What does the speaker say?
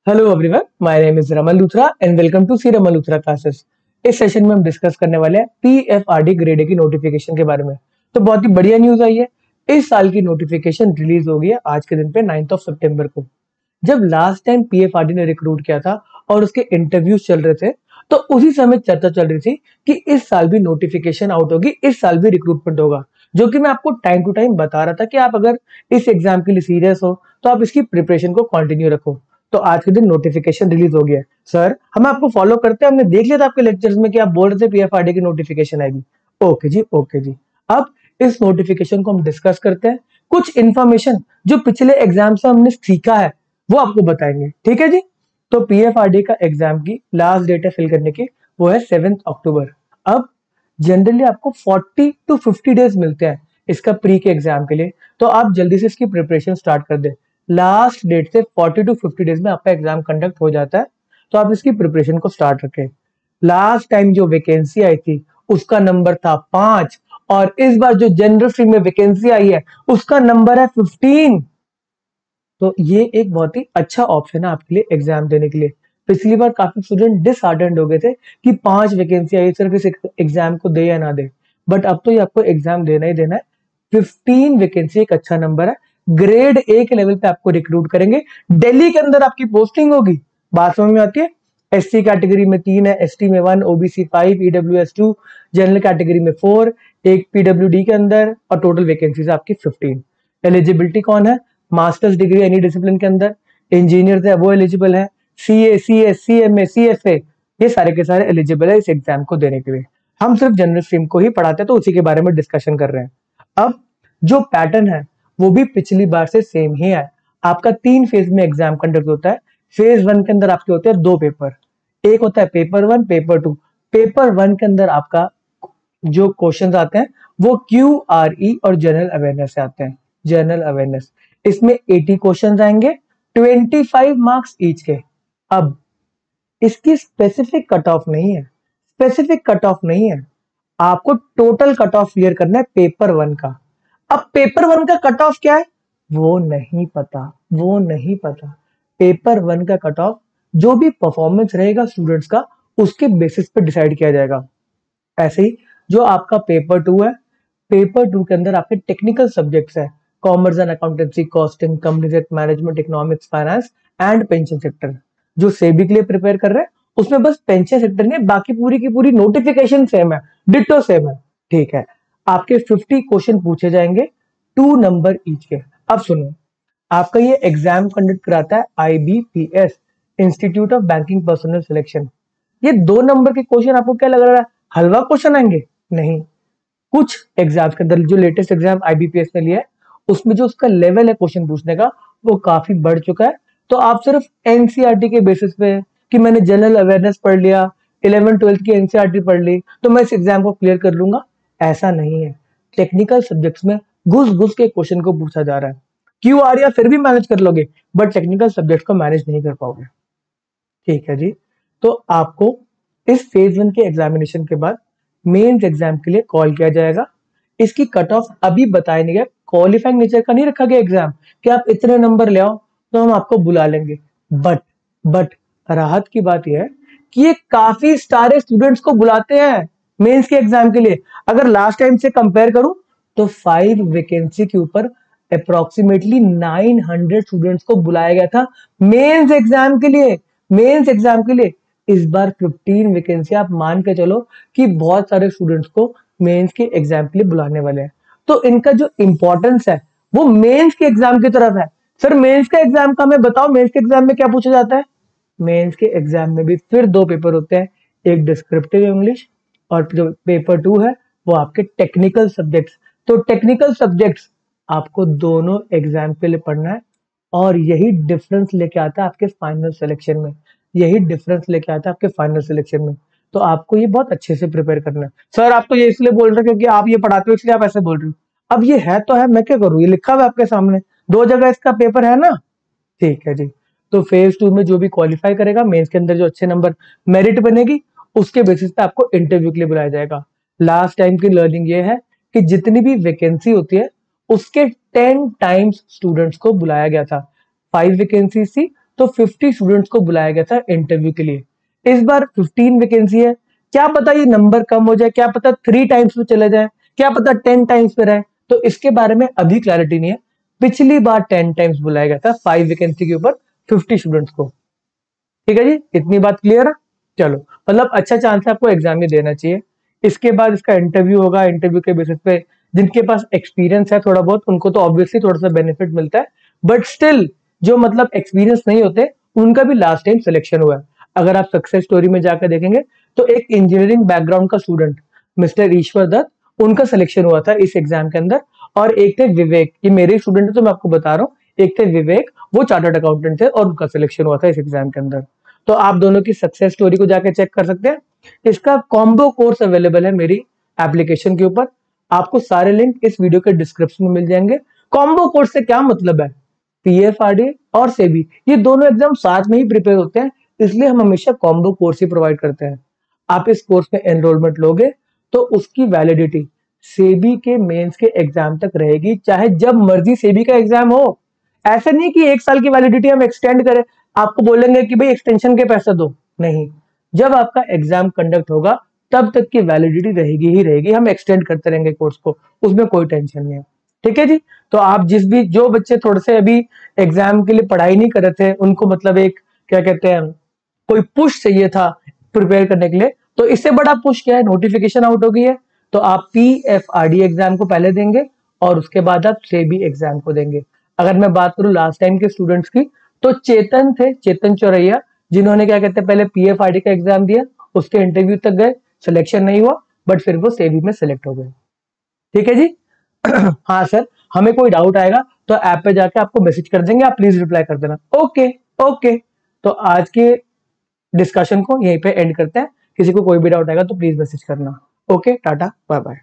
Hello everyone, my name is Raman Luthra and welcome to C Raman Luthra classes. इस session में हम discuss करने वाले हैं पीएफआरडी ग्रेड ए की नोटिफिकेशन के बारे में। तो बहुत ही बढ़िया न्यूज आई है। इस साल की नोटिफिकेशन रिलीज हो गई है आज के दिन पे 9 सितंबर को। जब लास्ट टाइम पीएफआरडी ने रिक्रूट किया था और उसके इंटरव्यूज चल रहे थे, तो उसी समय चर्चा चल रही थी कि इस साल भी नोटिफिकेशन आउट होगी, इस साल भी रिक्रूटमेंट होगा। जो कि मैं आपको टाइम टू टाइम बता रहा था कि आप अगर इस एग्जाम के लिए सीरियस हो तो आप इसकी प्रिपरेशन को कंटिन्यू रखो। तो आज के दिन नोटिफिकेशन रिलीज हो गया है। सर, हम आपको फॉलो करते हैं, हमने देख लिया था आपके लेक्चर्स में कि आप बोल रहे थे पीएफआरडी की नोटिफिकेशन आएगी। ओके जी, ओके जी। अब इस नोटिफिकेशन को हम डिस्कस करते हैं। कुछ इंफॉर्मेशन जो पिछले एग्जाम से हमने सीखा है वो आपको बताएंगे, ठीक है जी। तो पीएफआरडी का एग्जाम की लास्ट डेट है फिल करने की, वो है 7 अक्टूबर। अब जनरली आपको 40 टू 50 डेज मिलते हैं इसका प्री के एग्जाम के लिए, तो आप जल्दी से इसकी प्रिपरेशन स्टार्ट कर दें। लास्ट डेट से 40 टू 50 डेज में आपका एग्जाम कंडक्ट हो जाता है, तो आप इसकी प्रिपरेशन को स्टार्ट रखें। लास्ट टाइम जो वैकेंसी आई थी उसका नंबर था 5, और इस बार जो जनरल स्ट्रीम में वैकेंसी आई है उसका नंबर है 15। तो ये एक बहुत ही अच्छा ऑप्शन है आपके लिए एग्जाम देने के लिए। पिछली बार काफी स्टूडेंट डिसहार्टेंड हो गए थे कि 5 वैकेंसी आई, सिर्फ इस एग्जाम को दे या ना दे। बट अब तो ये आपको एग्जाम देना ही देना है। 15 वैकेंसी एक अच्छा नंबर है। ग्रेड ए के लेवल पे आपको रिक्रूट करेंगे, दिल्ली के अंदर आपकी पोस्टिंग होगी। बात समझ में आती है? एससी कैटेगरी में 3 है, एसटी में 1, ओबीसी 5, ईडब्ल्यूएस 2, जनरल कैटेगरी में 4, एक पीडब्ल्यूडी के अंदर, और टोटल वैकेंसीज आपकी 15। एलिजिबिलिटी कौन है? मास्टर्स डिग्री एनी डिसिप्लिन के अंदर, इंजीनियर है वो एलिजिबल है, सीए, सीएस, सीएमए, सीएफए, ये सारे के सारे एलिजिबल है इस एग्जाम को देने के लिए। हम सिर्फ जनरल स्ट्रीम को ही पढ़ाते हैं, तो उसी के बारे में डिस्कशन कर रहे हैं। अब जो पैटर्न है वो भी पिछली बार से सेम ही है। आपका 3 फेज में एग्जाम कंडक्ट होता है। फेज 1 के अंदर आपके होते हैं 2 पेपर। एक होता है पेपर 1, पेपर 2। पेपर 1 के अंदर आपका जो क्वेश्चंस आते हैं वो क्यूआरई और जनरल अवेयरनेस से आते हैं। जनरल अवेयरनेस, इसमें 80 क्वेश्चंस आएंगे, 25 मार्क्स ईच के। अब इसकी स्पेसिफिक कट ऑफ नहीं है, स्पेसिफिक कट ऑफ नहीं है, आपको टोटल कट ऑफ क्लियर करना है पेपर 1 का। अब पेपर 1 का कट ऑफ क्या है वो नहीं पता, वो नहीं पता। पेपर 1 का कट ऑफ जो भी परफॉर्मेंस रहेगा स्टूडेंट्स का उसके बेसिस पे डिसाइड किया जाएगा। ऐसे ही जो आपका पेपर 2 है, पेपर 2 के अंदर आपके टेक्निकल सब्जेक्ट्स है, commerce and accountancy, costing, company management, economics, finance and pension sector. जो सेबी के लिए प्रिपेयर कर रहे हैं उसमें बस पेंशन सेक्टर नहीं, बाकी पूरी की पूरी नोटिफिकेशन सेम है, डिट्टो सेम है, ठीक है। आपके 50 क्वेश्चन पूछे जाएंगे, 2 नंबर ईच के। अब सुनो, आपका ये एग्जाम कंडक्ट कराता है IBPS, institute of banking personal selection. ये 2 नंबर के क्वेश्चन आपको क्या लग रहा है हलवा क्वेश्चन आएंगे? नहीं। कुछ एग्जाम्स के अंदर, जो लेटेस्ट एग्जाम आईबीपीएस ने लिया है उसमें जो उसका लेवल है क्वेश्चन पूछने का वो काफी बढ़ चुका है। तो आप सिर्फ एनसीईआरटी के बेसिस पे कि मैंने जनरल अवेयरनेस पढ़ लिया, 11 12 की एनसीईआरटी पढ़ ली तो मैं इस एग्जाम को क्लियर कर लूंगा, ऐसा नहीं है। टेक्निकल सब्जेक्ट्स में घुस घुस के क्वेश्चन को पूछा जा रहा है। क्यू आ रहा फिर भी मैनेज कर लोगे, बट टेक्निकल सब्जेक्ट को मैनेज नहीं कर पाओगे, ठीक है जी। तो आपको इस फेज 1 के एग्जामिनेशन के बाद मेंस एग्जाम के लिए कॉल किया जाएगा। इसकी कट ऑफ अभी बताया नहीं गया, क्वालिफाइंग नेचर का नहीं रखा गया एग्जाम कि आप इतने नंबर ले आओ तो हम आपको बुला लेंगे। बट राहत की बात यह है कि ये काफी सारे स्टूडेंट्स को बुलाते हैं मेंस के एग्जाम के लिए। अगर लास्ट टाइम से कंपेयर करूं तो 5 वैकेंसी के ऊपर अप्रोक्सीमेटली 900 स्टूडेंट्स को बुलाया गया था मेंस एग्जाम के लिए। मेंस एग्जाम के लिए इस बार 15 वैकेंसी, आप मान के चलो कि बहुत सारे स्टूडेंट्स को मेंस के एग्जाम के लिए बुलाने वाले हैं। तो इनका जो इंपॉर्टेंस है वो मेंस के एग्जाम की तरफ है। सर, मेंस का एग्जाम का हमें बताओ, मेंस के एग्जाम में क्या पूछा जाता है? मेंस के एग्जाम में भी फिर 2 पेपर होते हैं, एक डिस्क्रिप्टिव इंग्लिश और जो पेपर 2 है वो आपके टेक्निकल सब्जेक्ट्स। तो टेक्निकल सब्जेक्ट्स आपको दोनों एग्जाम के लिए पढ़ना है, और यही डिफरेंस लेके आता है आपके फाइनल सिलेक्शन में, यही डिफरेंस लेके आता है आपके फाइनल सिलेक्शन में। तो आपको ये बहुत अच्छे से प्रिपेयर करना है। सर, आप तो ये इसलिए बोल रहे हो क्योंकि आप ये पढ़ाते हो इसलिए आप ऐसे बोल रहे हो। अब ये है तो है, मैं क्या करूँ, ये लिखा हुआ है आपके सामने, 2 जगह इसका पेपर है ना, ठीक है जी। तो फेज 2 में जो भी क्वालिफाई करेगा मेंस के अंदर, जो अच्छे नंबर मेरिट बनेगी उसके बेसिस पे आपको इंटरव्यू के लिए बुलाया जाएगा। लास्ट टाइम की लर्निंग ये है कि जितनी भी वैकेंसी होती है उसके 10 टाइम्स स्टूडेंट्स को बुलाया गया था। 5 वैकेंसी थी तो 50 स्टूडेंट्स को बुलाया गया था इंटरव्यू के लिए। इस बार 15 वैकेंसी है, क्या पता ये नंबर कम हो जाए, क्या पता 3 टाइम्स पे चले जाए, क्या पता 10 टाइम्स पे रहे, तो इसके बारे में अभी क्लैरिटी नहीं है। पिछली बार 10 टाइम्स बुलाया गया था 5 वैकेंसी के ऊपर 50 स्टूडेंट्स को। ठीक है जी, इतनी बात क्लियर है। चलो, मतलब अच्छा चांस है आपको एग्जाम में देना चाहिए। इसके बाद इसका इंटरव्यू होगा, इंटरव्यू के बेसिस पे जिनके पास एक्सपीरियंस है थोड़ा बहुत, उनको तो ऑब्वियसली थोड़ा सा बेनिफिट मिलता है, बट स्टिल जो मतलब एक्सपीरियंस नहीं होते उनका भी लास्ट टाइम सिलेक्शन हुआ है। अगर आप सक्सेस स्टोरी में जाकर देखेंगे तो एक इंजीनियरिंग बैकग्राउंड का स्टूडेंट मिस्टर ईश्वर दत्त, उनका सिलेक्शन हुआ था इस एग्जाम के अंदर। और एक थे विवेक, ये मेरे स्टूडेंट है तो मैं आपको बता रहा हूँ, एक थे विवेक, वो चार्टर्ड अकाउंटेंट थे और उनका सिलेक्शन हुआ था इस एग्जाम के अंदर। तो आप दोनों की सक्सेस स्टोरी को जाके चेक कर सकते हैं। इसका कॉम्बो कोर्स अवेलेबल है मेरी एप्लीकेशन के ऊपर, आपको सारे लिंक इस वीडियो के डिस्क्रिप्शन में मिल जाएंगे। कॉम्बो कोर्स से क्या मतलब है, पीएफआरडी और सेबी ये दोनों एग्जाम साथ में ही प्रिपेयर होते हैं, इसलिए हम हमेशा कॉम्बो कोर्स ही प्रोवाइड करते हैं। आप इस कोर्स में एनरोलमेंट लोगे तो उसकी वैलिडिटी सेबी के मेंस के एग्जाम तक रहेगी, चाहे जब मर्जी सेबी का एग्जाम हो। ऐसे नहीं कि 1 साल की वैलिडिटी हम एक्सटेंड करें, आपको बोलेंगे कि भाई एक्सटेंशन के पैसे दो, नहीं, जब आपका एग्जाम कंडक्ट होगा तब तक की वैलिडिटी रहेगी ही रहेगी, हम एक्सटेंड करते रहेंगे कोर्स को, उसमें कोई टेंशन नहीं है। ठीक है जी, तो आप जो बच्चे थोड़े से अभी एग्जाम के लिए पढ़ाई नहीं कर रहे थे, उनको मतलब एक क्या कहते हैं, कोई पुश चाहिए था प्रिपेयर करने के लिए, तो इससे बड़ा पुश क्या है, नोटिफिकेशन आउट हो गई है, तो आप पीएफआरडी एग्जाम को पहले देंगे और उसके बाद आप सेबी एग्जाम को देंगे। अगर मैं बात करूं लास्ट टाइम के स्टूडेंट्स की, तो चेतन थे, चेतन चौरैया, जिन्होंने क्या कहते हैं पहले पीएफआरडी का एग्जाम दिया, उसके इंटरव्यू तक गए, सिलेक्शन नहीं हुआ, बट फिर वो सेबी में सिलेक्ट हो गए। ठीक है जी। हाँ सर, हमें कोई डाउट आएगा तो ऐप पे जाके आपको मैसेज कर देंगे, आप प्लीज रिप्लाई कर देना। ओके ओके, तो आज के डिस्कशन को यहीं पे एंड करते हैं। किसी को कोई भी डाउट आएगा तो प्लीज मैसेज करना। Okay, tata bye bye.